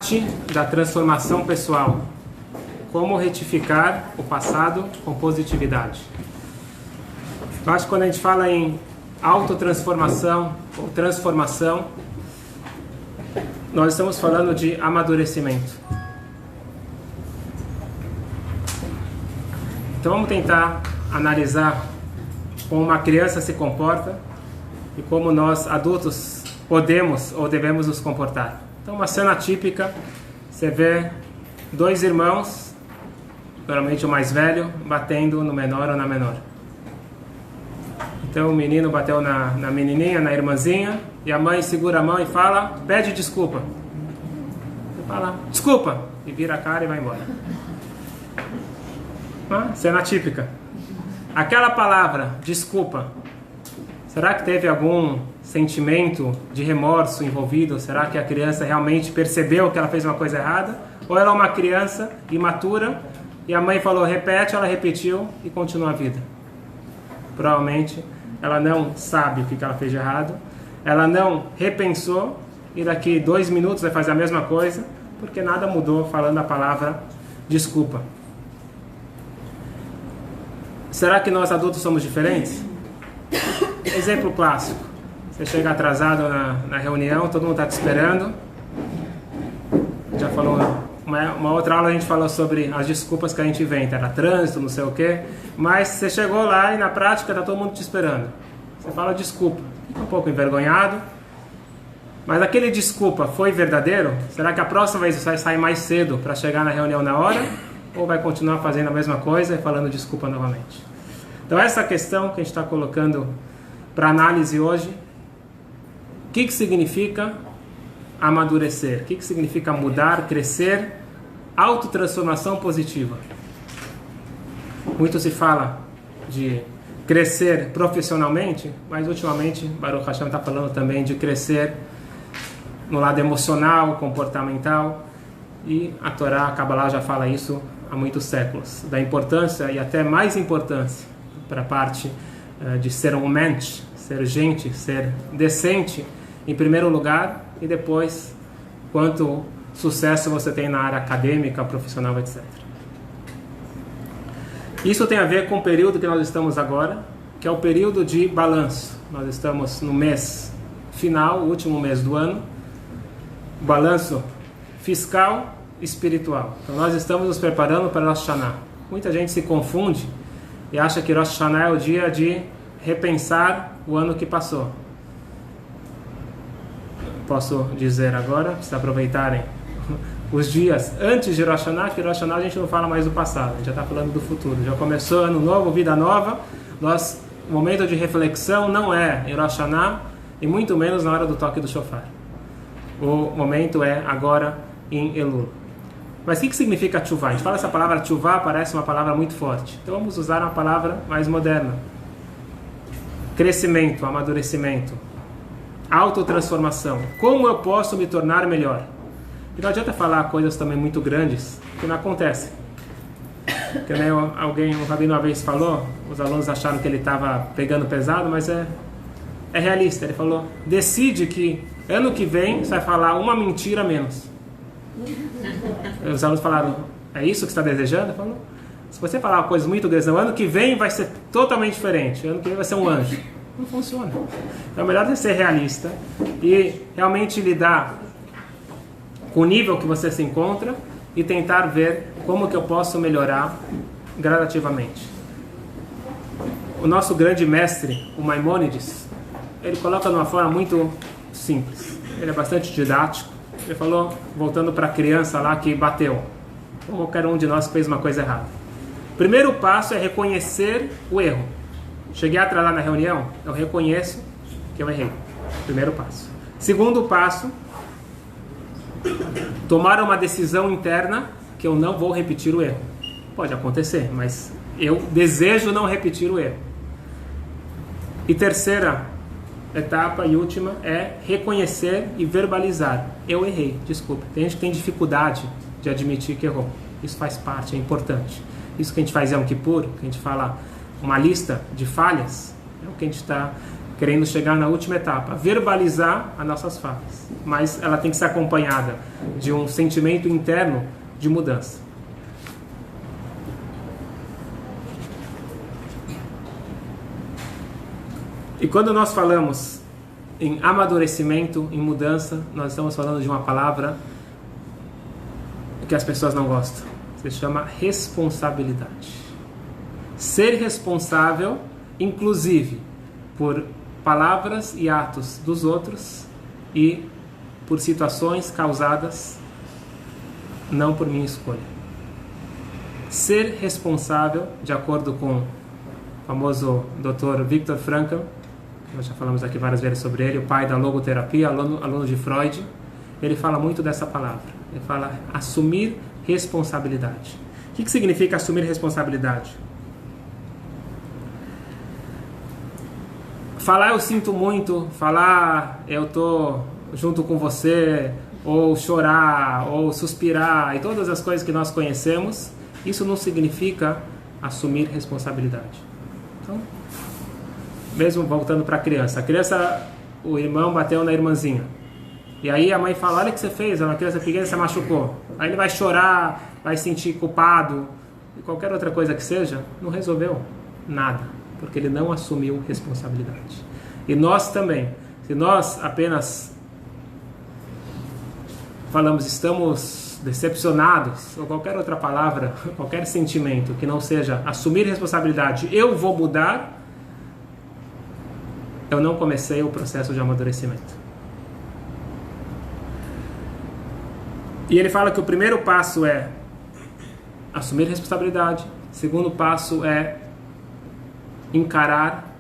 Da transformação pessoal. Como retificar o passado com positividade. Eu acho que quando a gente fala em autotransformação ou transformação, nós estamos falando de amadurecimento. Então vamos tentar analisar como uma criança se comporta e como nós adultos podemos ou devemos nos comportar. Então, uma cena típica, você vê dois irmãos, geralmente o mais velho, batendo no menor ou na menor. Então, o menino bateu na menininha, na irmãzinha, e a mãe segura a mão e fala, pede desculpa. Você fala, desculpa, e vira a cara e vai embora. Cena típica. Aquela palavra, desculpa, será que teve algum sentimento de remorso envolvido? Será que a criança realmente percebeu que ela fez uma coisa errada? Ou ela é uma criança imatura e a mãe falou, repete, ela repetiu e continua a vida? Provavelmente ela não sabe o que ela fez de errado, ela não repensou e daqui 2 minutos vai fazer a mesma coisa porque nada mudou falando a palavra desculpa. Será que nós adultos somos diferentes? Exemplo clássico. Você chega atrasado na reunião, todo mundo está te esperando. Já falou, uma outra aula a gente falou sobre as desculpas que a gente inventa, era trânsito, não sei o quê. Mas você chegou lá e na prática está todo mundo te esperando. Você fala desculpa, um pouco envergonhado. Mas aquele desculpa foi verdadeiro? Será que a próxima vez você vai sair mais cedo para chegar na reunião na hora? Ou vai continuar fazendo a mesma coisa e falando desculpa novamente? Então essa questão que a gente está colocando para análise hoje, o que significa amadurecer? O que significa mudar, crescer? Autotransformação positiva. Muito se fala de crescer profissionalmente, mas ultimamente Baruch Hashem está falando também de crescer no lado emocional, comportamental, e a Torá, a Kabbalah já fala isso há muitos séculos, da importância e até mais importância para a parte de ser um mensch, ser gente, ser decente em primeiro lugar e depois quanto sucesso você tem na área acadêmica, profissional, etc. Isso tem a ver com o período que nós estamos agora, que é o período de balanço. Nós estamos no mês final, último mês do ano, balanço fiscal e espiritual. Então nós estamos nos preparando para Rosh Hashanah. Muita gente se confunde e acha que Rosh Hashanah é o dia de repensar o ano que passou. Posso dizer agora, para vocês aproveitarem os dias antes de Rosh Hashanah, que Rosh Hashanah a gente não fala mais do passado, a gente já está falando do futuro. Já começou ano novo, vida nova. O momento de reflexão não é em Rosh Hashanah e muito menos na hora do toque do shofar. O momento é agora em Elul. Mas o que significa tchuvá? A gente fala essa palavra tchuvá, parece uma palavra muito forte. Então vamos usar uma palavra mais moderna. Crescimento, amadurecimento, autotransformação. Como eu posso me tornar melhor? E não adianta falar coisas também muito grandes que não acontecem. Que nem um rabino uma vez falou, os alunos acharam que ele estava pegando pesado, mas é realista. Ele falou, decide que ano que vem você vai falar uma mentira menos. Os alunos falaram, é isso que você está desejando? Ele falou, se você falar coisas muito grandes, o ano que vem vai ser totalmente diferente, o ano que vem vai ser um anjo. Não funciona. Então é melhor você ser realista e realmente lidar com o nível que você se encontra e tentar ver como que eu posso melhorar gradativamente. O nosso grande mestre, o Maimônides, ele coloca de uma forma muito simples. Ele é bastante didático. Ele falou, voltando para a criança lá que bateu, ou qualquer um de nós que fez uma coisa errada. O primeiro passo é reconhecer o erro. Cheguei atrasado na reunião, eu reconheço que eu errei. Primeiro passo. Segundo passo, tomar uma decisão interna que eu não vou repetir o erro. Pode acontecer, mas eu desejo não repetir o erro. E terceira etapa e última é reconhecer e verbalizar. Eu errei, desculpa. Tem gente que tem dificuldade de admitir que errou. Isso faz parte, é importante. Isso que a gente faz em Yom Kippur, que a gente fala uma lista de falhas, é o que a gente está querendo chegar na última etapa, verbalizar as nossas falhas. Mas ela tem que ser acompanhada de um sentimento interno de mudança. E quando nós falamos em amadurecimento, em mudança, nós estamos falando de uma palavra que as pessoas não gostam. Se chama responsabilidade. Ser responsável, inclusive, por palavras e atos dos outros e por situações causadas não por minha escolha. Ser responsável, de acordo com o famoso Dr. Viktor Frankl, nós já falamos aqui várias vezes sobre ele, o pai da logoterapia, aluno de Freud, ele fala muito dessa palavra. Ele fala assumir responsabilidade. O que significa assumir responsabilidade? Falar eu sinto muito, falar eu tô junto com você, ou chorar, ou suspirar, e todas as coisas que nós conhecemos, isso não significa assumir responsabilidade. Então, mesmo voltando para a criança, o irmão bateu na irmãzinha, e aí a mãe fala, olha o que você fez, uma criança pequena se machucou. Aí ele vai chorar, vai se sentir culpado, e qualquer outra coisa que seja, não resolveu nada, porque ele não assumiu responsabilidade. E nós também, se nós apenas falamos estamos decepcionados, ou qualquer outra palavra, qualquer sentimento que não seja assumir responsabilidade, eu vou mudar, eu não comecei o processo de amadurecimento. E ele fala que o primeiro passo é assumir responsabilidade, o segundo passo é encarar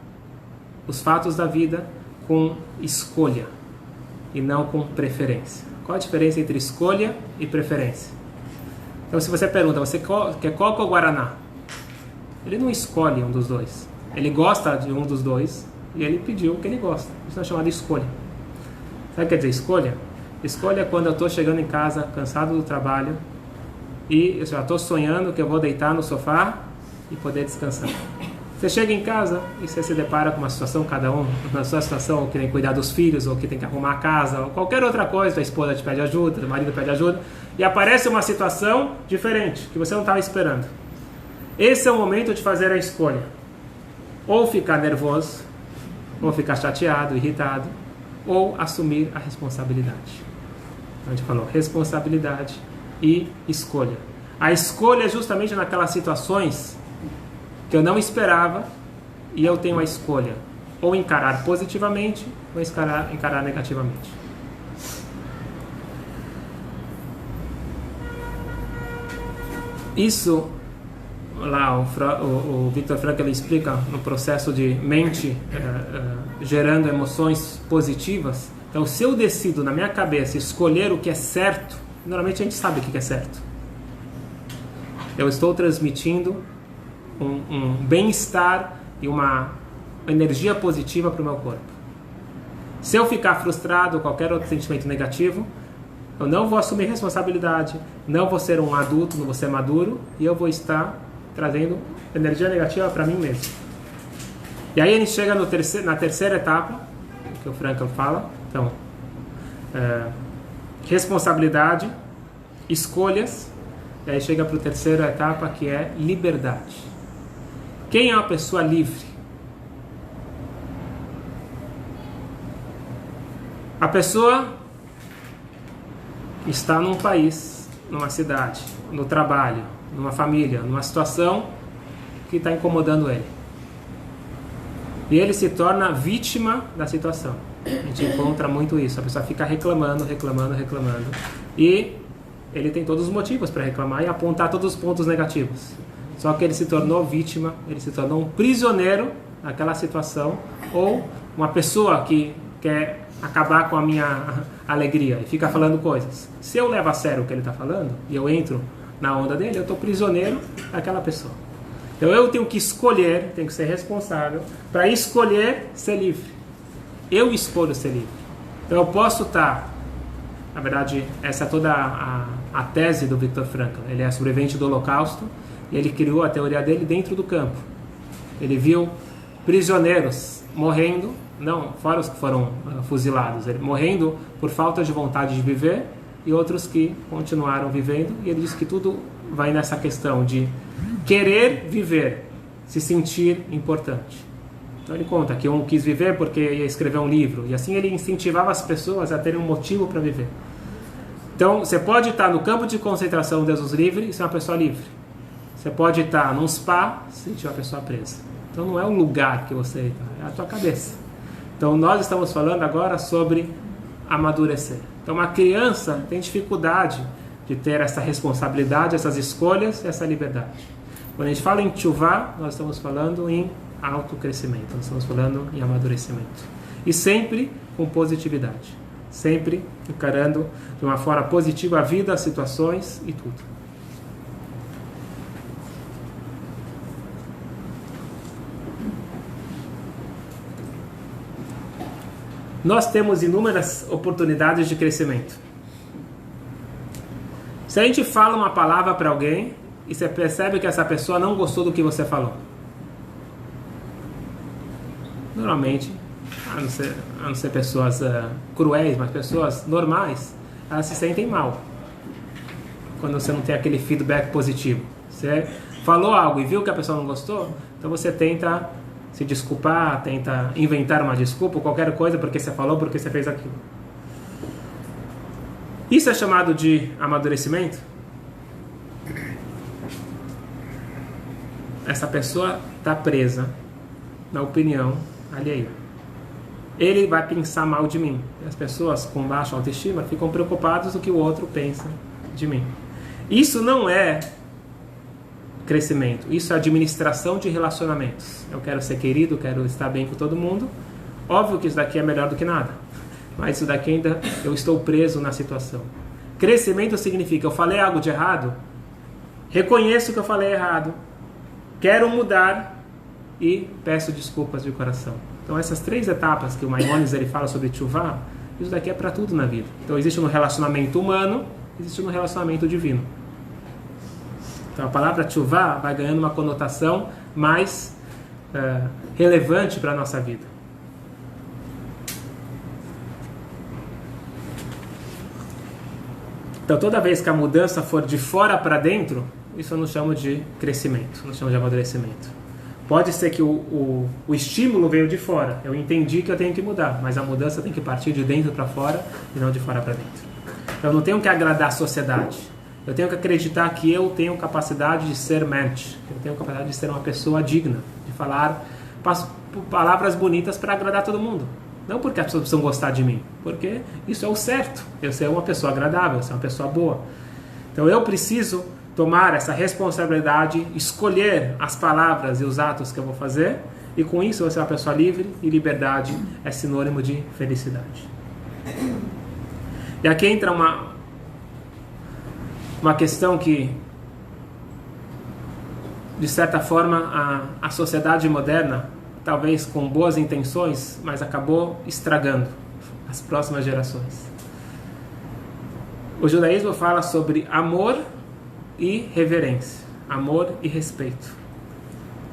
os fatos da vida com escolha e não com preferência. Qual a diferença entre escolha e preferência? Então, se você pergunta, você quer Coca ou Guaraná? Ele não escolhe um dos dois. Ele gosta de um dos dois e ele pediu o que ele gosta. Isso é chamado de escolha. Sabe o que quer dizer escolha? Escolha é quando eu estou chegando em casa, cansado do trabalho, e eu já estou sonhando que eu vou deitar no sofá e poder descansar. Você chega em casa e você se depara com uma situação, cada um na sua situação, ou que tem que cuidar dos filhos, ou que tem que arrumar a casa, ou qualquer outra coisa, a esposa te pede ajuda, o marido pede ajuda, e aparece uma situação diferente, que você não estava esperando. Esse é o momento de fazer a escolha. Ou ficar nervoso, ou ficar chateado, irritado, ou assumir a responsabilidade. Então a gente falou responsabilidade e escolha. A escolha é justamente naquelas situações que eu não esperava, e eu tenho a escolha, ou encarar positivamente, ou encarar negativamente. Isso, lá o Viktor Frankl explica no processo de mente gerando emoções positivas. Então, se eu decido na minha cabeça escolher o que é certo, normalmente a gente sabe o que é certo. Eu estou transmitindo um bem-estar e uma energia positiva para o meu corpo. Se eu ficar frustrado ou qualquer outro sentimento negativo, eu não vou assumir responsabilidade, não vou ser um adulto, não vou ser maduro, e eu vou estar trazendo energia negativa para mim mesmo. E aí a gente chega na terceira etapa, que o Frankl fala. Então, responsabilidade, escolhas, e aí chega para a terceira etapa, que é liberdade. Quem é uma pessoa livre? A pessoa está num país, numa cidade, no trabalho, numa família, numa situação que está incomodando ele. E ele se torna vítima da situação. A gente encontra muito isso. A pessoa fica reclamando. E ele tem todos os motivos para reclamar e apontar todos os pontos negativos. Só que ele se tornou vítima, ele se tornou um prisioneiro naquela situação, ou uma pessoa que quer acabar com a minha alegria e fica falando coisas. Se eu levo a sério o que ele está falando e eu entro na onda dele, eu estou prisioneiro daquela pessoa. Então eu tenho que escolher, tenho que ser responsável para escolher ser livre. Eu escolho ser livre. Então eu posso estar, na verdade, essa é toda a tese do Viktor Frankl. Ele é sobrevivente do Holocausto e ele criou a teoria dele dentro do campo. Ele viu prisioneiros morrendo não, fora os que foram fuzilados, morrendo por falta de vontade de viver, e outros que continuaram vivendo. E ele diz que tudo vai nessa questão de querer viver, se sentir importante. Então ele conta que um quis viver porque ia escrever um livro, e assim ele incentivava as pessoas a terem um motivo para viver. Então você pode estar no campo de concentração Deus nos livre e ser uma pessoa livre. Você pode estar num spa e sentir uma pessoa presa. Então não é o lugar que você está, é a tua cabeça. Então nós estamos falando agora sobre amadurecer. Então uma criança tem dificuldade de ter essa responsabilidade, essas escolhas, essa liberdade. Quando a gente fala em tchuvá, nós estamos falando em autocrescimento, nós estamos falando em amadurecimento. E sempre com positividade. Sempre encarando de uma forma positiva a vida, as situações e tudo. Nós temos inúmeras oportunidades de crescimento. Se a gente fala uma palavra para alguém e você percebe que essa pessoa não gostou do que você falou, normalmente, a não ser pessoas cruéis, mas pessoas normais, elas se sentem mal quando você não tem aquele feedback positivo. Você falou algo e viu que a pessoa não gostou, então você tenta se desculpar, tenta inventar uma desculpa ou qualquer coisa porque você falou, porque você fez aquilo. Isso é chamado de amadurecimento? Essa pessoa está presa na opinião alheia. Ele vai pensar mal de mim. As pessoas com baixa autoestima ficam preocupadas do que o outro pensa de mim. Isso não é crescimento, isso é administração de relacionamentos. Eu quero ser querido, quero estar bem com todo mundo. Óbvio que isso daqui é melhor do que nada, mas isso daqui ainda eu estou preso na situação. Crescimento significa, eu falei algo de errado, reconheço que eu falei errado, quero mudar e peço desculpas de coração. Então essas 3 etapas que o Maimonides ele fala sobre tchuvá, isso daqui é para tudo na vida. Então existe no relacionamento humano, existe no relacionamento divino. Então a palavra tchuvá vai ganhando uma conotação mais relevante para a nossa vida. Então toda vez que a mudança for de fora para dentro, isso eu não chamo de crescimento, não chamo de amadurecimento. Pode ser que o estímulo veio de fora, eu entendi que eu tenho que mudar, mas a mudança tem que partir de dentro para fora e não de fora para dentro. Então eu não tenho que agradar a sociedade. Eu tenho que acreditar que eu tenho capacidade de ser mente. Eu tenho capacidade de ser uma pessoa digna, de falar palavras bonitas para agradar todo mundo. Não porque as pessoas precisam gostar de mim, porque isso é o certo. Eu ser uma pessoa agradável, eu ser uma pessoa boa. Então eu preciso tomar essa responsabilidade, escolher as palavras e os atos que eu vou fazer, e com isso eu vou ser uma pessoa livre, e liberdade é sinônimo de felicidade. E aqui entra uma questão que, de certa forma, a sociedade moderna, talvez com boas intenções, mas acabou estragando as próximas gerações. O judaísmo fala sobre amor e reverência, amor e respeito.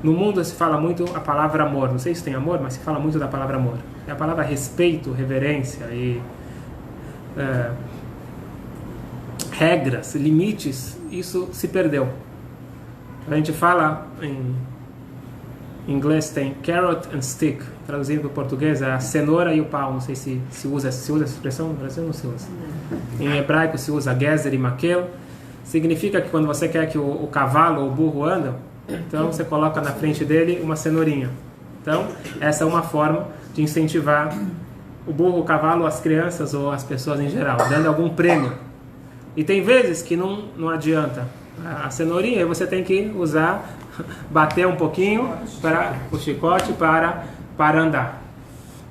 No mundo se fala muito a palavra amor, não sei se tem amor, mas se fala muito da palavra amor. E a palavra respeito, reverência e regras, limites, isso se perdeu. A gente fala em inglês tem carrot and stick, traduzindo para o português é a cenoura e o pau. Não sei se usa essa expressão, no Brasil não se usa. Em hebraico se usa gezer e makel. Significa que quando você quer que o cavalo ou o burro andam, então você coloca na frente dele uma cenourinha. Então essa é uma forma de incentivar o burro, o cavalo, as crianças ou as pessoas em geral, dando algum prêmio. E tem vezes que não adianta. A cenourinha você tem que usar, bater um pouquinho para o chicote para andar.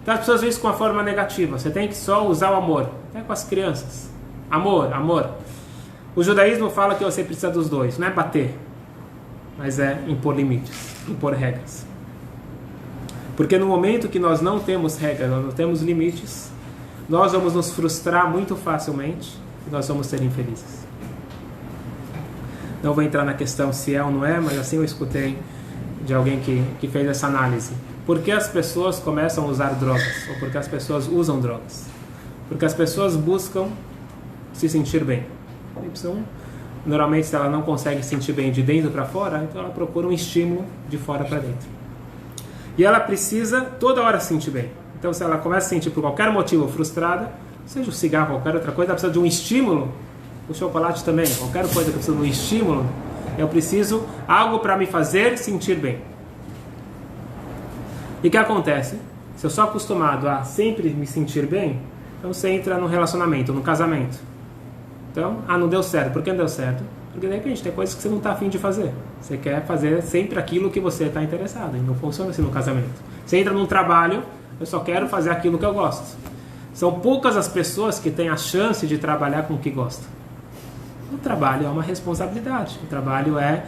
Então as pessoas veem isso com a forma negativa. Você tem que só usar o amor, até com as crianças. Amor, amor. O judaísmo fala que você precisa dos dois, não é bater, mas é impor limites, impor regras. Porque no momento que nós não temos regras, nós não temos limites, nós vamos nos frustrar muito facilmente e nós vamos ser infelizes. Não vou entrar na questão se é ou não é, mas assim eu escutei de alguém que fez essa análise. Por que as pessoas começam a usar drogas? Ou por que as pessoas usam drogas? Porque as pessoas buscam se sentir bem. Normalmente, se ela não consegue se sentir bem de dentro para fora, então ela procura um estímulo de fora para dentro. E ela precisa toda hora se sentir bem. Então, se ela começa a se sentir por qualquer motivo frustrada, seja o cigarro, qualquer outra coisa, ela precisa de um estímulo. O chocolate também, qualquer coisa que precisa de um estímulo, eu preciso algo para me fazer sentir bem. E o que acontece? Se eu sou acostumado a sempre me sentir bem, então você entra no relacionamento, no casamento. Então, não deu certo. Por que não deu certo? Porque de repente tem coisas que você não está afim de fazer. Você quer fazer sempre aquilo que você está interessado. E não funciona assim no casamento. Você entra num trabalho, eu só quero fazer aquilo que eu gosto. São poucas as pessoas que têm a chance de trabalhar com o que gostam. O trabalho é uma responsabilidade. O trabalho é,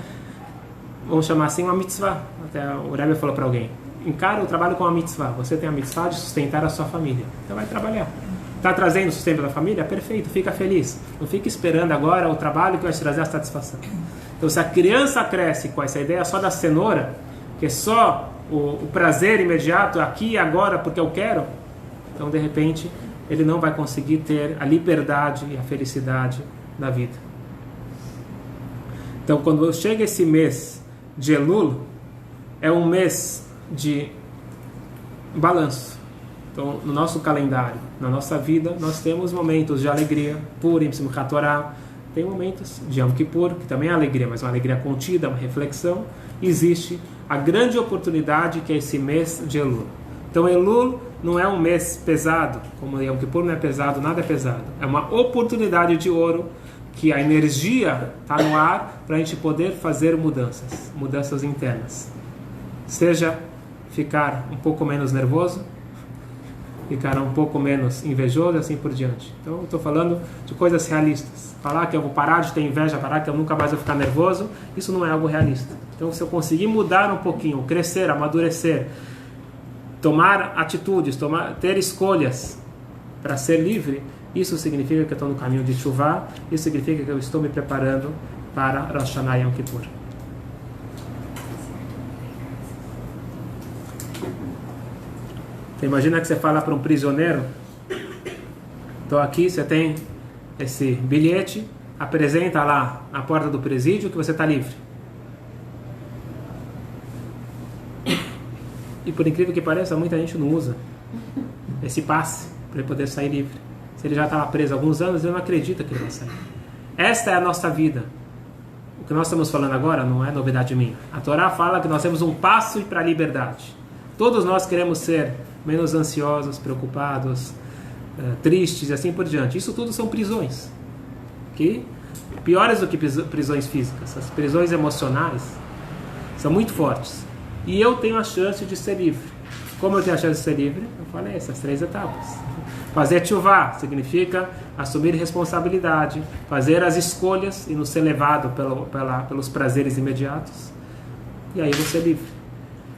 vamos chamar assim, uma mitzvah. Até o Rebbe falou para alguém: encara o trabalho como uma mitzvah. Você tem a mitzvah de sustentar a sua família. Então vai trabalhar. Está trazendo o sustento da família? Perfeito, fica feliz. Não fica esperando agora o trabalho que vai te trazer a satisfação. Então, se a criança cresce com essa ideia só da cenoura, que é só o prazer imediato, aqui e agora, porque eu quero, então, de repente, ele não vai conseguir ter a liberdade e a felicidade da vida. Então, quando chega esse mês de Elul, é um mês de balanço. Então, no nosso calendário, na nossa vida, nós temos momentos de alegria, Purim, Simchat Torah, tem momentos de Yom Kippur, que também é alegria, mas uma alegria contida, uma reflexão. Existe a grande oportunidade que é esse mês de Elul. Então, Elul não é um mês pesado, como Yom Kippur não é pesado, nada é pesado. É uma oportunidade de ouro, que a energia está no ar para a gente poder fazer mudanças internas. Seja ficar um pouco menos nervoso, ficar um pouco menos invejoso e assim por diante. Então, eu estou falando de coisas realistas. Falar que eu vou parar de ter inveja, parar que eu nunca mais vou ficar nervoso, isso não é algo realista. Então, se eu conseguir mudar um pouquinho, crescer, amadurecer, tomar atitudes, ter escolhas para ser livre, isso significa que eu estou no caminho de Teshuvah, isso significa que eu estou me preparando para Rosh Hashanah e Yom Kippur. Você imagina que você fala para um prisioneiro: então aqui você tem esse bilhete, apresenta lá na porta do presídio que você está livre. E por incrível que pareça, muita gente não usa esse passe para ele poder sair livre. Se ele já estava preso há alguns anos, ele não acredita que ele vai sair. Esta é a nossa vida. O que nós estamos falando agora não é novidade minha. A Torá fala que nós temos um passo para a liberdade. Todos nós queremos ser menos ansiosos, preocupados, tristes e assim por diante. Isso tudo são prisões, que piores do que prisões físicas. As prisões emocionais são muito fortes. E eu tenho a chance de ser livre. Como eu tenho a chance de ser livre? Eu falei essas 3 etapas. Fazer teshuvah significa assumir responsabilidade, fazer as escolhas e não ser levado pelos prazeres imediatos. E aí você é livre.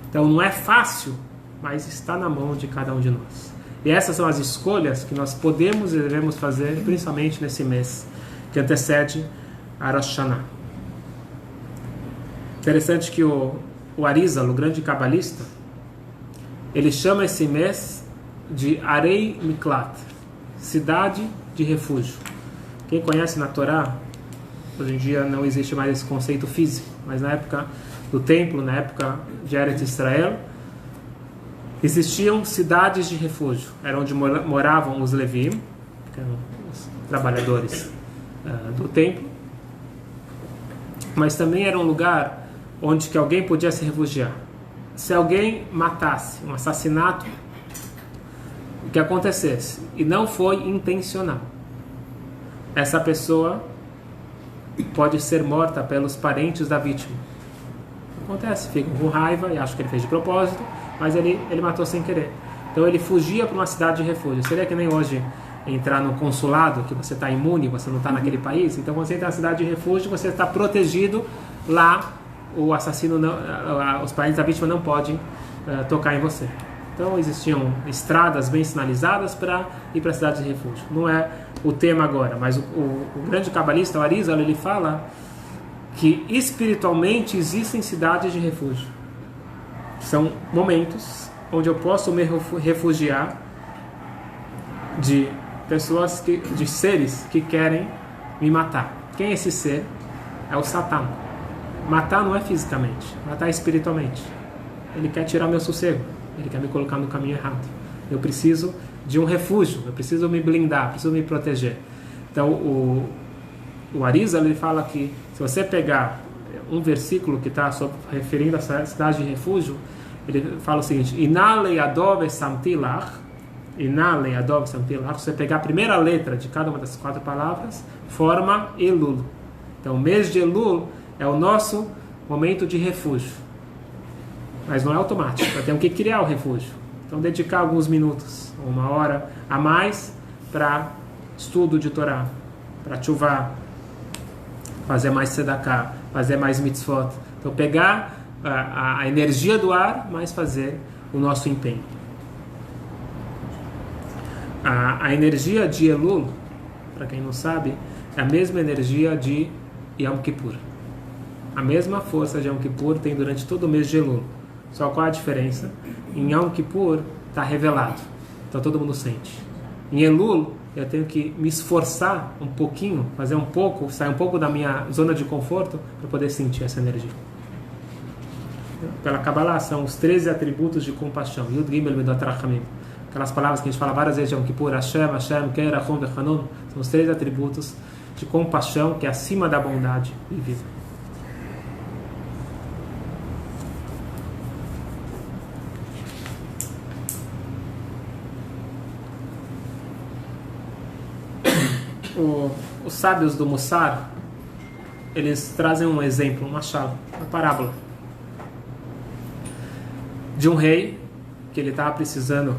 Então não é fácil, mas está na mão de cada um de nós. E essas são as escolhas que nós podemos e devemos fazer, principalmente nesse mês que antecede a Rosh Hashanah. Interessante que o Arizal, o grande cabalista, ele chama esse mês de Arei Miklat, cidade de refúgio. Quem conhece na Torá, hoje em dia não existe mais esse conceito físico, mas na época do templo, na época de Eretz Israel, existiam cidades de refúgio. Era onde moravam os Levim, que eram os trabalhadores do templo, mas também era um lugar onde que alguém podia se refugiar. Se alguém matasse, um assassinato, o que acontecesse, e não foi intencional, essa pessoa pode ser morta pelos parentes da vítima. Acontece, ficam com raiva e acham que ele fez de propósito, mas ele matou sem querer. Então ele fugia para uma cidade de refúgio. Seria que nem hoje entrar no consulado, que você está imune, você não está naquele país. Então quando você entra na cidade de refúgio, você está protegido lá. O assassino, os parentes da vítima não podem tocar em você. Então existiam estradas bem sinalizadas para ir para a cidade de refúgio. Não é o tema agora, mas o grande cabalista, o Arizal, ele fala que espiritualmente existem cidades de refúgio. São momentos onde eu posso me refugiar de pessoas, de seres que querem me matar. Quem é esse ser? É o Satã. Matar não é fisicamente, matar é espiritualmente. Ele quer tirar meu sossego, ele quer me colocar no caminho errado. Eu preciso de um refúgio, eu preciso me blindar, preciso me proteger. Então o Arizal, ele fala que se você pegar um versículo que está referindo a essa cidade de refúgio, ele fala o seguinte: Inale Adov Samtilach, Inale Adov Samtilach. Se você pegar a primeira letra de cada uma das 4 palavras, forma Elul. Então o mês de Elul é o nosso momento de refúgio, mas não é automático, nós temos que criar o refúgio. Então dedicar alguns minutos, 1 hora a mais para estudo de Torá, para tchuvá, fazer mais tzedakah, fazer mais mitzvot. Então pegar a energia do ar, mas fazer o nosso empenho. A energia de Elul, para quem não sabe, é a mesma energia de Yom Kippur. A mesma força de Yom Kippur tem durante todo o mês de Elul. Só qual a diferença? Em Yom Kippur está revelado, então todo mundo sente. Em Elul eu tenho que me esforçar um pouquinho, fazer um pouco, sair um pouco da minha zona de conforto para poder sentir essa energia. Pela Kabbalah são os 13 atributos de compaixão. Yud Gimel Midot Rachamim. Aquelas palavras que a gente fala várias vezes de Yom Kippur, Hashem, Hashem, Ker, Rachum, Vechanun, são os 13 atributos de compaixão que é acima da bondade e vida. Os sábios do Mussar, eles trazem um exemplo, uma parábola de um rei que ele estava precisando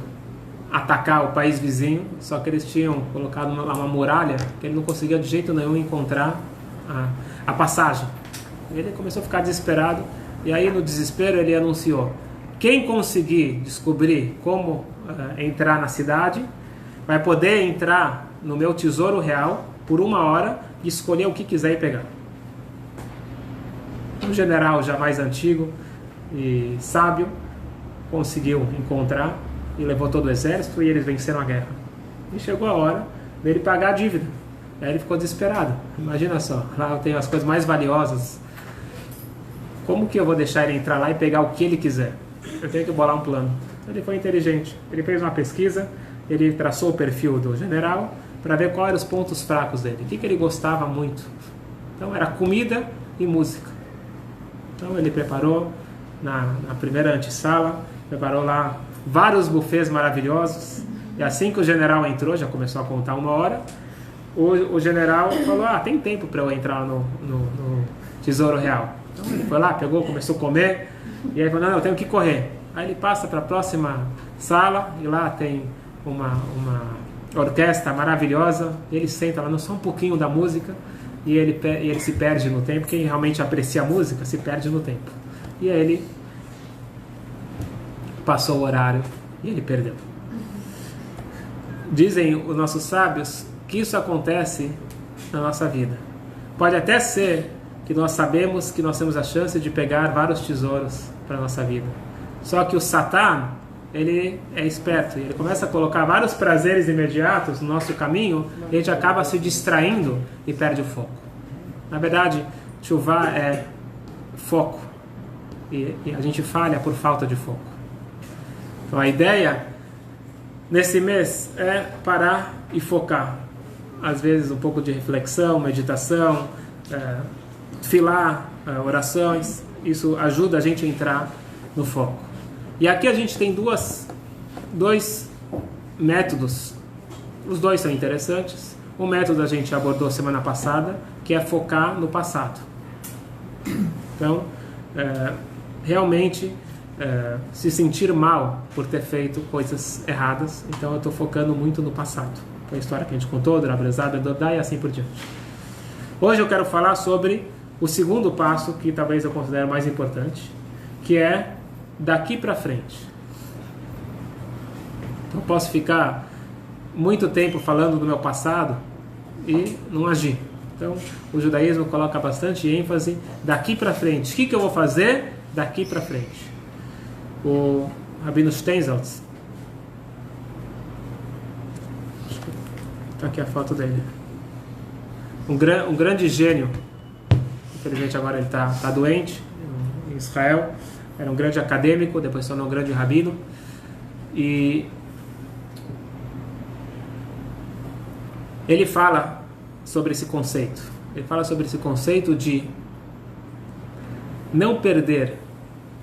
atacar o país vizinho, só que eles tinham colocado uma muralha que ele não conseguia de jeito nenhum encontrar a passagem. Ele começou a ficar desesperado e aí no desespero ele anunciou: quem conseguir descobrir como entrar na cidade vai poder entrar no meu tesouro real por 1 hora e escolher o que quiser e pegar. Um general já mais antigo e sábio conseguiu encontrar e levou todo o exército e eles venceram a guerra. E chegou a hora dele pagar a dívida. Aí ele ficou desesperado. Imagina só, lá eu tenho as coisas mais valiosas. Como que eu vou deixar ele entrar lá e pegar o que ele quiser? Eu tenho que bolar um plano. Ele foi inteligente. Ele fez uma pesquisa, ele traçou o perfil do general para ver quais eram os pontos fracos dele, o que ele gostava muito. Então era comida e música. Então ele preparou na primeira antessala, preparou lá vários buffets maravilhosos, e assim que o general entrou, já começou a contar 1 hora, o general falou: tem tempo para eu entrar no Tesouro Real. Então ele foi lá, pegou, começou a comer, e aí falou: não, eu tenho que correr. Aí ele passa para a próxima sala, e lá tem uma orquestra maravilhosa, ele senta lá, não só um pouquinho da música, e ele se perde no tempo. Quem realmente aprecia a música se perde no tempo. E aí ele passou o horário e ele perdeu. Dizem os nossos sábios que isso acontece na nossa vida. Pode até ser que nós sabemos que nós temos a chance de pegar vários tesouros para a nossa vida. Só que o Satã, ele é esperto, ele começa a colocar vários prazeres imediatos no nosso caminho e a gente acaba se distraindo e perde o foco. Na verdade, tchuvá é foco e a gente falha por falta de foco. Então a ideia nesse mês é parar e focar. Às vezes um pouco de reflexão, meditação, tefilá, orações, isso ajuda a gente a entrar no foco. E aqui a gente tem dois métodos. Os dois são interessantes. Um método a gente abordou semana passada, que é focar no passado. Então, realmente se sentir mal por ter feito coisas erradas. Então eu estou focando muito no passado. Foi a história que a gente contou, do Rablezar, Dodá e assim por diante. Hoje eu quero falar sobre o segundo passo, que talvez eu considere mais importante, que é daqui para frente. Então eu posso ficar muito tempo falando do meu passado e não agir. Então o judaísmo coloca bastante ênfase daqui para frente. O que eu vou fazer daqui para frente? Rabino Steinsaltz. Está aqui a foto dele. Um grande gênio. Infelizmente agora ele está doente em Israel. Era um grande acadêmico, depois se tornou um grande rabino. E ele fala sobre esse conceito. Ele fala sobre esse conceito de não perder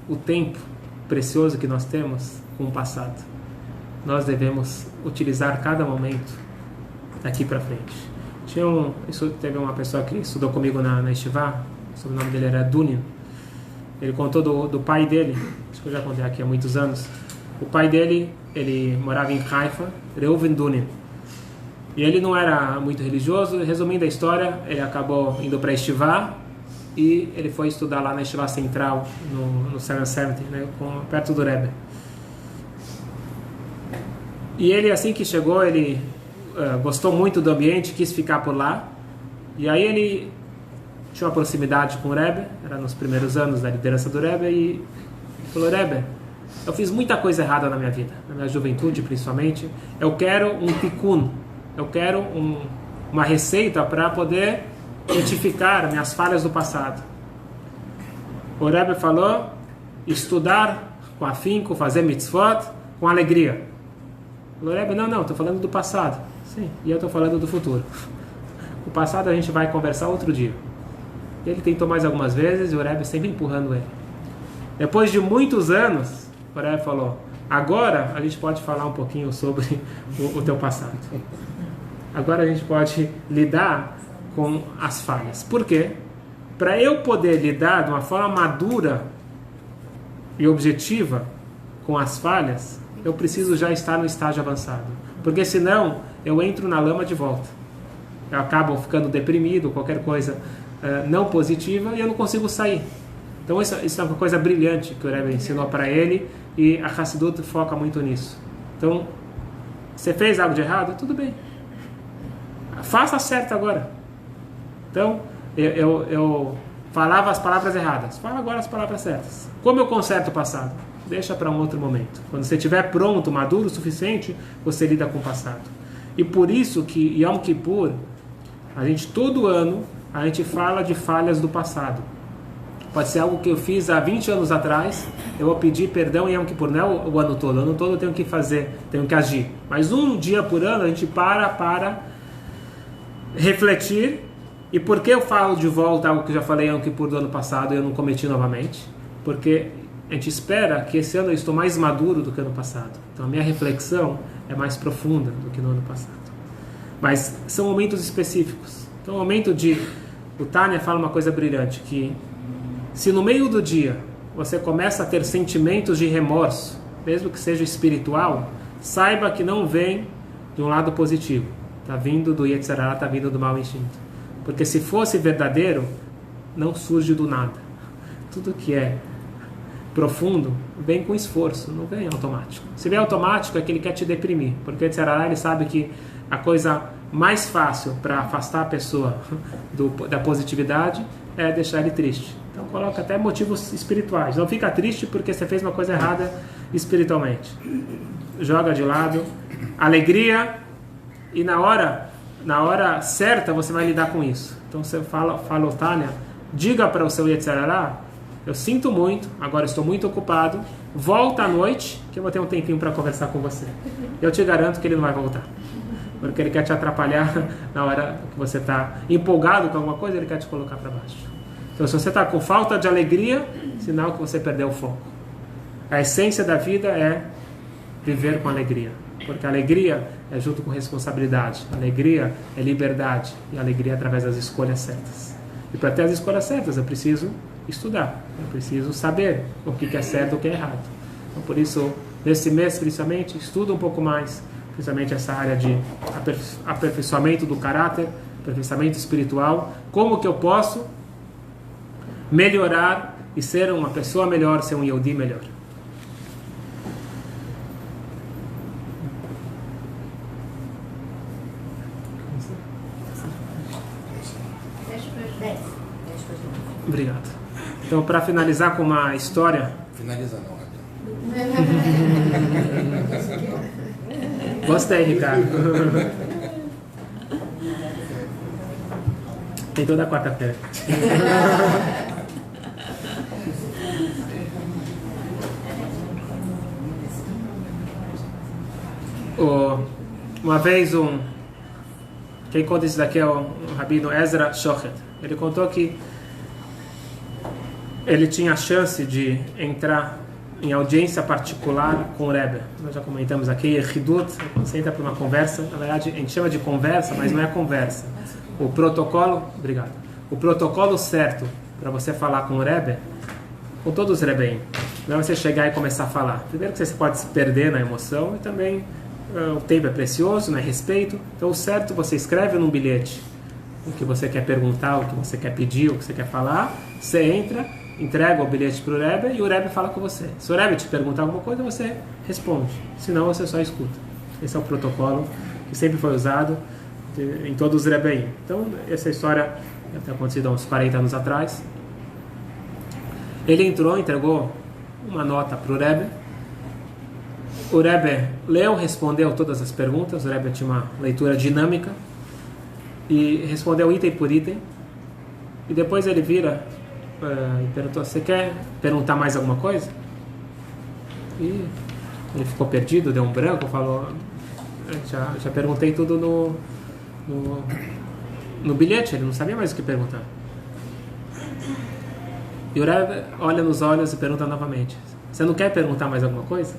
o tempo precioso que nós temos com o passado. Nós devemos utilizar cada momento daqui para frente. Teve uma pessoa que estudou comigo na Yeshiva, o sobrenome dele era Dunin. Ele contou do pai dele, acho que eu já contei aqui há muitos anos. O pai dele, ele morava em Haifa, Reuven Dunin. E ele não era muito religioso. Resumindo a história, ele acabou indo para a Yeshiva e ele foi estudar lá na Yeshiva Central, no 770, né, perto do Rebbe. E ele, assim que chegou, ele gostou muito do ambiente, quis ficar por lá. E aí ele tinha uma proximidade com o Rebbe, era nos primeiros anos da liderança do Rebbe, e falou: Rebbe, eu fiz muita coisa errada na minha vida, na minha juventude principalmente. Eu quero um tikkun, eu quero uma receita para poder retificar minhas falhas do passado. O Rebbe falou: estudar com afinco, fazer mitzvot com alegria. O Rebbe: não, estou falando do passado. Sim, e eu estou falando do futuro. O passado a gente vai conversar outro dia. Ele tentou mais algumas vezes e o Rebbe sempre empurrando ele. Depois de muitos anos, o Rebbe falou: agora a gente pode falar um pouquinho sobre o teu passado. Agora a gente pode lidar com as falhas. Por quê? Para eu poder lidar de uma forma madura e objetiva com as falhas, eu preciso já estar no estágio avançado. Porque senão eu entro na lama de volta. Eu acabo ficando deprimido, qualquer coisa não positiva, e eu não consigo sair. Então isso é uma coisa brilhante que o Rebbe ensinou para ele, e a Hassidut foca muito nisso. Então, você fez algo de errado? Tudo bem. Faça certo agora. Então, eu falava as palavras erradas. Fala agora as palavras certas. Como eu conserto o passado? Deixa para um outro momento. Quando você estiver pronto, maduro o suficiente, você lida com o passado. E por isso que Yom Kippur, a gente todo ano, a gente fala de falhas do passado. Pode ser algo que eu fiz há 20 anos atrás, eu vou pedir perdão em Yom Kippur, não é o ano todo. O ano todo eu tenho que fazer, tenho que agir. Mas um dia por ano a gente para refletir. E por que eu falo de volta algo que eu já falei em Yom Kippur do ano passado e eu não cometi novamente? Porque a gente espera que esse ano eu estou mais maduro do que no ano passado. Então a minha reflexão é mais profunda do que no ano passado. Mas são momentos específicos. Então o momento de... O Tânia fala uma coisa brilhante, que se no meio do dia você começa a ter sentimentos de remorso, mesmo que seja espiritual, saiba que não vem de um lado positivo. Está vindo do Yetzer Hara, está vindo do mau instinto. Porque se fosse verdadeiro, não surge do nada. Tudo que é profundo vem com esforço, não vem automático. Se vem automático é que ele quer te deprimir. Porque o Yetzer Hara, ele sabe que a coisa mais fácil para afastar a pessoa da positividade é deixar ele triste. Então coloca até motivos espirituais. Não fica triste porque você fez uma coisa errada espiritualmente. Joga de lado. Alegria, e na hora certa você vai lidar com isso. Então você fala Tânia, diga para o seu Yetzer Hara: eu sinto muito, agora estou muito ocupado, volta à noite que eu vou ter um tempinho para conversar com você. Eu te garanto que ele não vai voltar, porque ele quer te atrapalhar na hora que você está empolgado com alguma coisa, ele quer te colocar para baixo. Então se você está com falta de alegria, sinal que você perdeu o foco. A essência da vida é viver com alegria, porque a alegria é junto com responsabilidade, a alegria é liberdade, e a alegria é através das escolhas certas. E para ter as escolhas certas eu preciso estudar, eu preciso saber o que é certo e o que é errado. Então por isso, nesse mês principalmente, estuda um pouco mais, principalmente essa área de aperfeiçoamento do caráter, aperfeiçoamento espiritual, como que eu posso melhorar e ser uma pessoa melhor, ser um Yehudi melhor. Obrigado. Então, para finalizar com uma história... Finaliza não, Gostei, Ricardo. Tem toda quarta-feira. Uma vez quem conta isso daqui é o rabino Ezra Shochet. Ele contou que ele tinha a chance de entrar em audiência particular com o Rebbe. Nós já comentamos aqui, Yechidut, você entra para uma conversa, na verdade a gente chama de conversa, mas não é conversa. O protocolo certo para você falar com o Rebbe, com todos os Rebbeim, não é você chegar e começar a falar. Primeiro que você pode se perder na emoção e também o tempo é precioso, não é respeito. Então o certo você escreve num bilhete o que você quer perguntar, o que você quer pedir, o que você quer falar, você entra, entrega o bilhete para o Rebbe e o Rebbe fala com você. Se o Rebbe te perguntar alguma coisa, você responde. Senão, você só escuta. Esse é o protocolo que sempre foi usado em todos os Rebbeim. Então, essa história deve ter acontecido há uns 40 anos atrás. Ele entrou, entregou uma nota para o Rebbe. O Rebbe leu, respondeu todas as perguntas. O Rebbe tinha uma leitura dinâmica e respondeu item por item. E depois ele vira e perguntou: você quer perguntar mais alguma coisa? E ele ficou perdido, deu um branco, falou: já perguntei tudo no bilhete. Ele não sabia mais o que perguntar. E o Rebbe olha nos olhos e pergunta novamente: você não quer perguntar mais alguma coisa?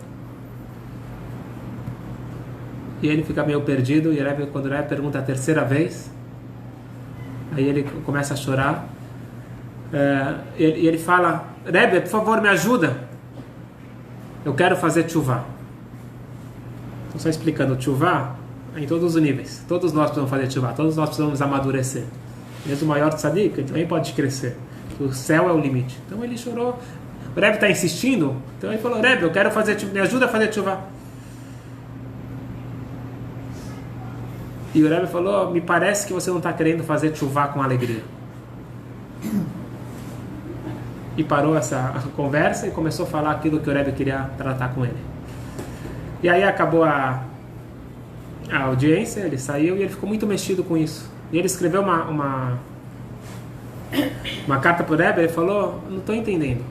E ele fica meio perdido. E o Rebbe, quando o Rebbe pergunta a terceira vez, aí ele começa a chorar. E ele fala: Rebbe, por favor, me ajuda, eu quero fazer tchuvá. Estou só explicando, tchuvá em todos os níveis. Todos nós precisamos fazer tchuvá, todos nós precisamos amadurecer. Mesmo o maior tzadik também pode crescer. O céu é o limite. Então ele chorou. O Rebbe está insistindo, então ele falou: Rebbe, eu quero fazer tchuvá, me ajuda a fazer tchuvá. E o Rebbe falou: me parece que você não está querendo fazer tchuvá com alegria. E parou essa conversa e começou a falar aquilo que o Rebbe queria tratar com ele. E aí acabou a audiência, ele saiu e ele ficou muito mexido com isso. E ele escreveu uma carta para o Rebbe. Ele falou: não estou entendendo.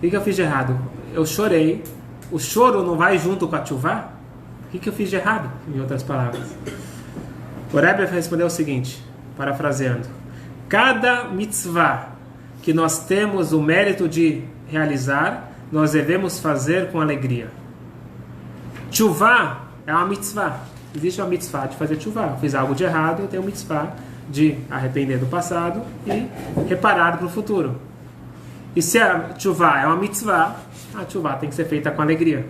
O que eu fiz de errado? Eu chorei. O choro não vai junto com a tchuvá? O que eu fiz de errado? Em outras palavras. O Rebbe respondeu o seguinte, parafraseando: cada mitzvah que nós temos o mérito de realizar, nós devemos fazer com alegria. Tchuvá é uma mitzvah. Existe uma mitzvah de fazer tchuvá. Eu fiz algo de errado, eu tenho uma mitzvah de arrepender do passado e reparar para o futuro. E se a tchuvá é uma mitzvah, a tchuvá tem que ser feita com alegria.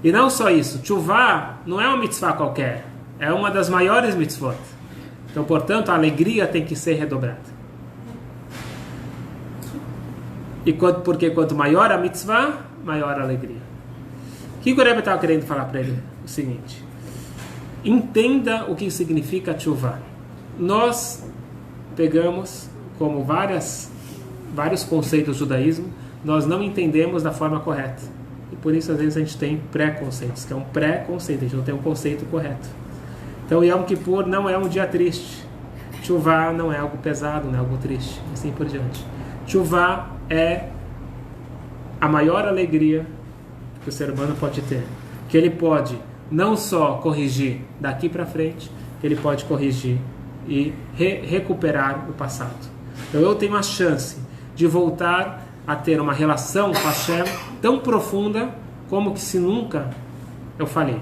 E não só isso, tchuvá não é uma mitzvah qualquer, é uma das maiores mitzvot. Então, portanto, a alegria tem que ser redobrada. E porque quanto maior a mitzvah, maior a alegria. O que o Rebbe estava querendo falar para ele? O seguinte: entenda o que significa tchuvá. Nós pegamos como vários conceitos do judaísmo, nós não entendemos da forma correta. E por isso, às vezes, a gente tem pré-conceitos, que é um pré-conceito, a gente não tem um conceito correto. Então, Yom Kippur não é um dia triste. Tchuvá não é algo pesado, não é algo triste, e assim por diante. Tchuvá é a maior alegria que o ser humano pode ter. Que ele pode não só corrigir daqui para frente, que ele pode corrigir e recuperar o passado. Então eu tenho a chance de voltar a ter uma relação com Hashem tão profunda como que se nunca eu falhei.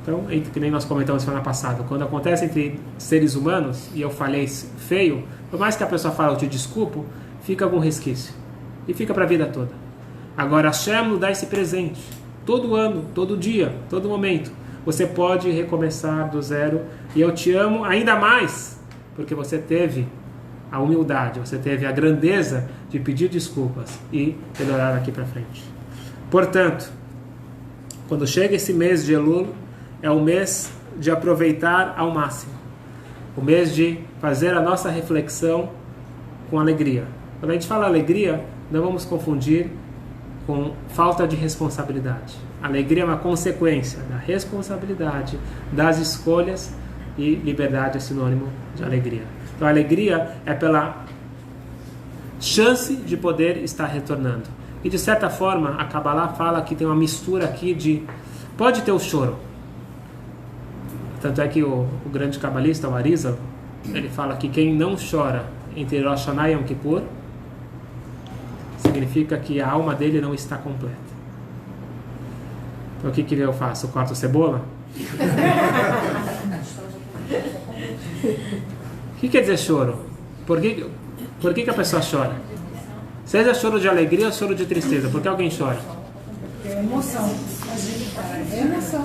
Então, que nem nós comentamos semana passada, quando acontece entre seres humanos e eu falhei feio, por mais que a pessoa fale eu te desculpo, fica algum resquício. E fica para a vida toda. Agora, Hashem nos dá esse presente. Todo ano, todo dia, todo momento. Você pode recomeçar do zero. E eu te amo ainda mais, porque você teve a humildade, você teve a grandeza de pedir desculpas e melhorar daqui para frente. Portanto, quando chega esse mês de Elul, é o mês de aproveitar ao máximo. O mês de fazer a nossa reflexão com alegria. Quando a gente fala alegria, não vamos confundir com falta de responsabilidade. Alegria é uma consequência da responsabilidade, das escolhas, e liberdade é sinônimo de alegria. Então a alegria é pela chance de poder estar retornando. E de certa forma a Kabbalah fala que tem uma mistura aqui de... Pode ter o choro. Tanto é que o grande cabalista, o Arizal, ele fala que quem não chora entre Rosh Hashanah e Yom Kippur significa que a alma dele não está completa. Então o que eu faço? Eu corto cebola? O que quer dizer choro? Por que a pessoa chora? Seja choro de alegria ou choro de tristeza. Por que alguém chora? É emoção. É emoção.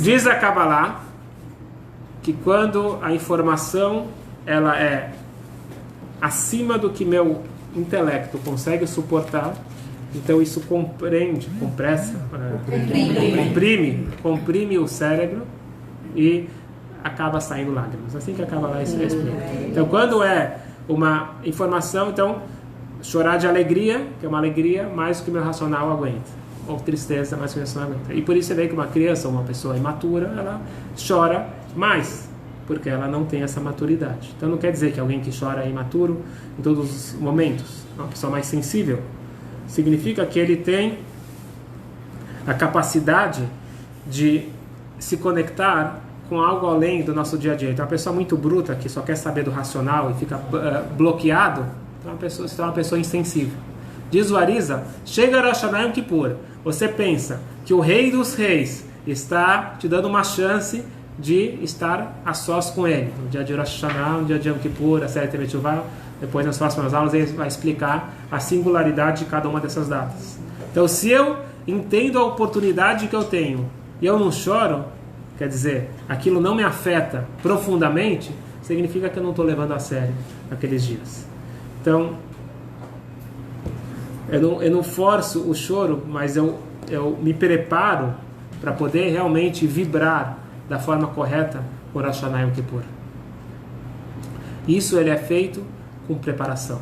Diz a Kabbalah que quando a informação ela é acima do que meu intelecto consegue suportar, então isso comprime o cérebro e acaba saindo lágrimas. Assim que a Kabbalah explica. Então quando é uma informação, então chorar de alegria, que é uma alegria mais do que meu racional aguenta. Ou tristeza, mais que meu racional aguenta. E por isso você vê que uma criança ou uma pessoa imatura, ela chora mais, porque ela não tem essa maturidade. Então não quer dizer que alguém que chora é imaturo em todos os momentos. É uma pessoa mais sensível. Significa que ele tem a capacidade de se conectar com algo além do nosso dia a dia. Então, uma pessoa muito bruta, que só quer saber do racional e fica bloqueado, então se torna uma pessoa insensível. Diz o Arizal, chega Rosh Hashanah Yom Kippur, você pensa que o Rei dos Reis está te dando uma chance de estar a sós com ele. No dia de Rosh Hashanah, no dia de Yom Kippur, a série Tevet Shuvah, depois nas próximas aulas ele vai explicar a singularidade de cada uma dessas datas. Então, se eu entendo a oportunidade que eu tenho e eu não choro, quer dizer, aquilo não me afeta profundamente, significa que eu não estou levando a sério aqueles dias. Então, eu não forço o choro, mas eu me preparo para poder realmente vibrar da forma correta por Rosh Hashanah e Yom Kippur. Isso ele é feito com preparação.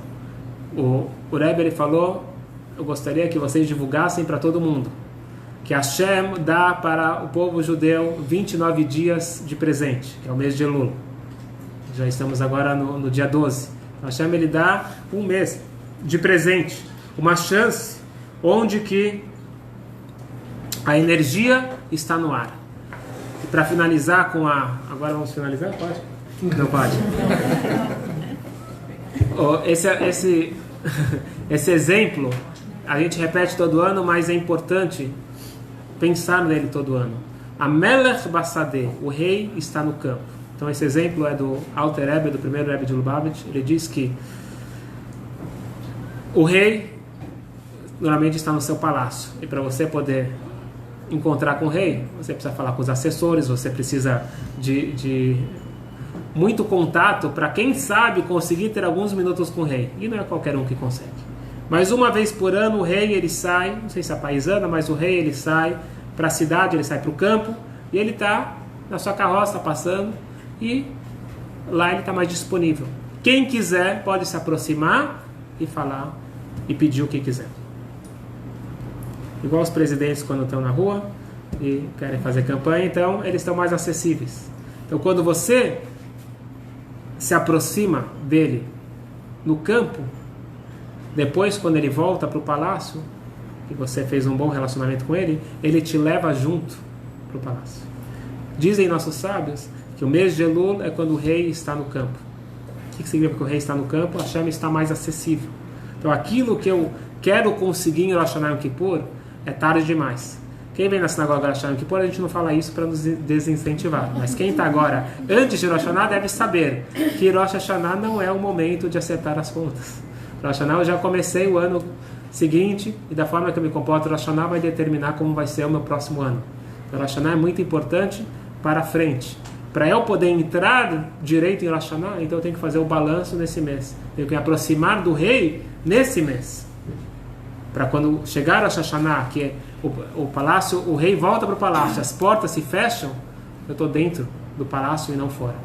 O Rebbe ele falou, eu gostaria que vocês divulgassem para todo mundo, que Hashem dá para o povo judeu 29 dias de presente, que é o mês de Elul. Já estamos agora no dia 12. Hashem ele dá um mês de presente, uma chance onde que a energia está no ar. E para finalizar com a... Agora vamos finalizar? Pode? Não pode. Esse exemplo a gente repete todo ano, mas é importante pensar nele todo ano. A Melech Basadeh, o rei está no campo. Então esse exemplo é do Alter Rebbe, do primeiro Rebbe de Lubavitch. Ele diz que o rei normalmente está no seu palácio. E para você poder encontrar com o rei, você precisa falar com os assessores, você precisa de muito contato para, quem sabe, conseguir ter alguns minutos com o rei. E não é qualquer um que consegue. Mas uma vez por ano o rei ele sai, não sei se é paisana, mas o rei ele sai para a cidade, ele sai para o campo, e ele está na sua carroça passando, e lá ele está mais disponível. Quem quiser pode se aproximar e falar e pedir o que quiser. Igual os presidentes quando estão na rua e querem fazer campanha, então eles estão mais acessíveis. Então quando você se aproxima dele no campo, depois quando ele volta para o palácio, que você fez um bom relacionamento com ele, ele te leva junto para o palácio. Dizem nossos sábios que o mês de Elul é quando o rei está no campo. O que significa que o rei está no campo? A Hashem está mais acessível. Então aquilo que eu quero conseguir em Rosh Hashanah Yom Kippur é tarde demais. Quem vem na sinagoga Rosh Hashanah Yom Kippur, a gente não fala isso para nos desincentivar. Mas quem está agora antes de Rosh Hashanah deve saber que Rosh Hashanah não é o momento de acertar as contas. Rosh Hashanah eu já comecei o ano seguinte, e da forma que eu me comporto Rosh Hashanah vai determinar como vai ser o meu próximo ano. Então, Rosh Hashanah é muito importante para frente. Para eu poder entrar direito em Rosh Hashanah, então eu tenho que fazer o balanço nesse mês. Tenho que me aproximar do rei nesse mês. Para quando chegar Rosh Hashanah, que é o palácio, o rei volta para o palácio, as portas se fecham, eu estou dentro do palácio e não fora.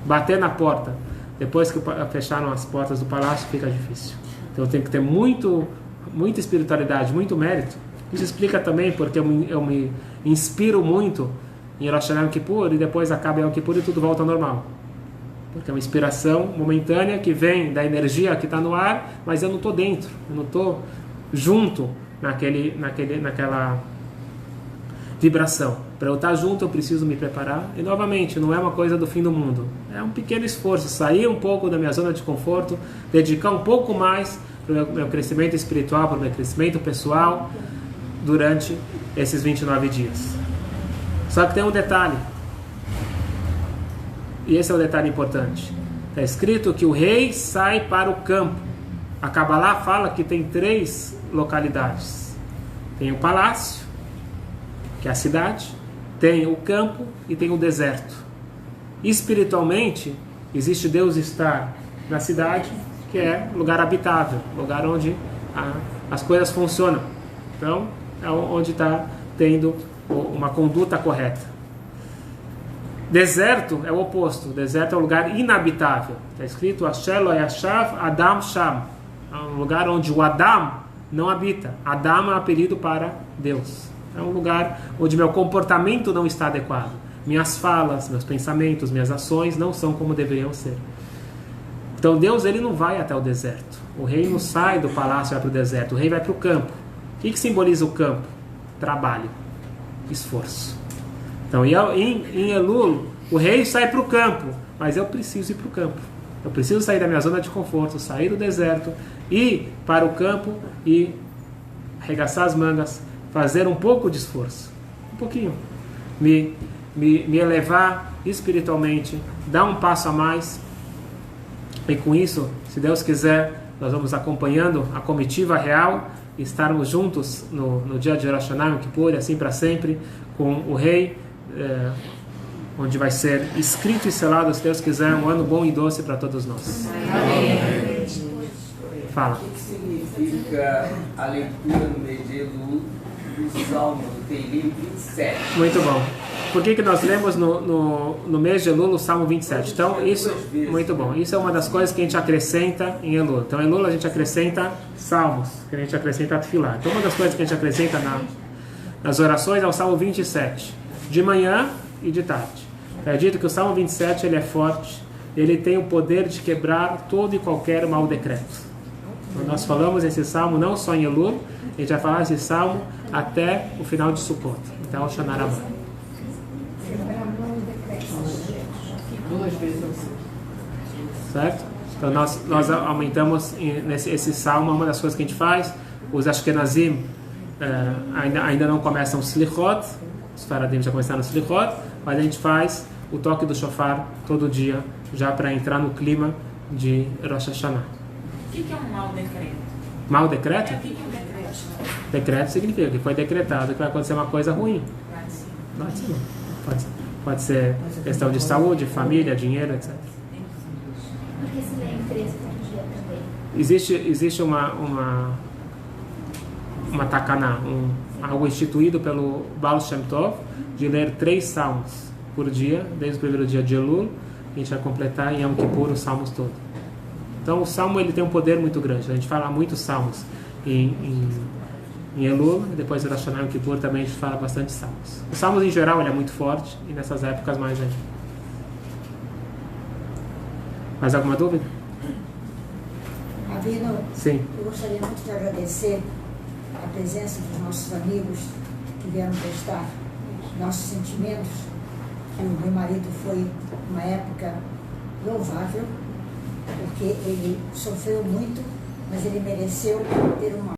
Bater na porta, depois que fecharam as portas do palácio, fica difícil. Então eu tenho que ter muito muita espiritualidade, muito mérito. Isso explica também porque eu me inspiro muito em Rosh Hashanah Yom Kippur e depois acaba Yom Kippur e tudo volta ao normal. Porque é uma inspiração momentânea que vem da energia que está no ar, mas eu não estou dentro, eu não estou junto naquela vibração. Para eu estar junto eu preciso me preparar e novamente não é uma coisa do fim do mundo, é um pequeno esforço, sair um pouco da minha zona de conforto, dedicar um pouco mais para o meu crescimento espiritual, para o meu crescimento pessoal durante esses 29 dias. Só que tem um detalhe, e esse é um detalhe importante. Está escrito que o rei sai para o campo. A Kabbalah fala que tem 3 localidades. Tem o palácio, que é a cidade, tem o campo e tem o deserto. Espiritualmente, existe Deus estar na cidade, que é lugar habitável, lugar onde as coisas funcionam. Então, é onde está tendo uma conduta correta. Deserto é o oposto. Deserto é um lugar inabitável. Está escrito Asher lo yashav Adam sham. É um lugar onde o Adam não habita. Adam é um apelido para Deus. É um lugar onde meu comportamento não está adequado. Minhas falas, meus pensamentos, minhas ações não são como deveriam ser. Então Deus ele não vai até o deserto. O rei não sai do palácio e vai para o deserto. O rei vai para o campo. O que simboliza o campo? Trabalho, esforço. Então em Elul, o rei sai para o campo, mas eu preciso ir para o campo. Eu preciso sair da minha zona de conforto, sair do deserto, ir para o campo e arregaçar as mangas, fazer um pouco de esforço, um pouquinho, me elevar espiritualmente, dar um passo a mais, e com isso, se Deus quiser, nós vamos acompanhando a comitiva real, e estarmos juntos no dia de Rosh Hashanah Yom Kippur, e assim para sempre, com o rei, onde vai ser escrito e selado, se Deus quiser, um ano bom e doce para todos nós. Amém. Fala. O que significa a leitura no mês de Elul do Salmo do Teilim 27? Muito bom. Por que nós lemos no mês de Elul o Salmo 27? Então, isso, muito bom. Isso é uma das coisas que a gente acrescenta em Elul. Então, em Elul a gente acrescenta salmos, que a gente acrescenta Tefilá. Então, uma das coisas que a gente acrescenta nas orações é o Salmo 27, de manhã e de tarde. É dito que o Salmo 27 ele é forte, ele tem o poder de quebrar todo e qualquer mau decreto. Então, nós falamos esse Salmo não só em Elul, a gente vai falar esse Salmo até o final de Sukkot, até o Shana Rabbah. Certo? Então nós aumentamos esse salmo, uma das coisas que a gente faz. Os Ashkenazim ainda não começam o Slichot, os Faradim já começaram o Slichot, mas a gente faz o toque do shofar todo dia, já para entrar no clima de Rosh Hashanah. O que é um mau decreto? Mau decreto? O que é um decreto? Decreto significa que foi decretado que vai acontecer uma coisa ruim. Pode ser. Pode ser questão de saúde, família, dinheiro, etc. Porque se lê em 13 por dia também. Existe uma takaná, algo instituído pelo Baal Shem Tov, de ler 3 salmos por dia, desde o primeiro dia de Elul. A gente vai completar em Yom Kippur os salmos todos. Então o salmo ele tem um poder muito grande. A gente fala muitos salmos em Elul, e depois do Rosh Hashanah Yom Kippur também a gente fala bastante salmos. Os salmos em geral ele é muito forte, e nessas épocas mais ainda. Mais alguma dúvida? Rabino, Sim. eu gostaria muito de agradecer a presença dos nossos amigos que vieram prestar nossos sentimentos, que o meu marido foi uma época louvável, porque ele sofreu muito, mas ele mereceu ter uma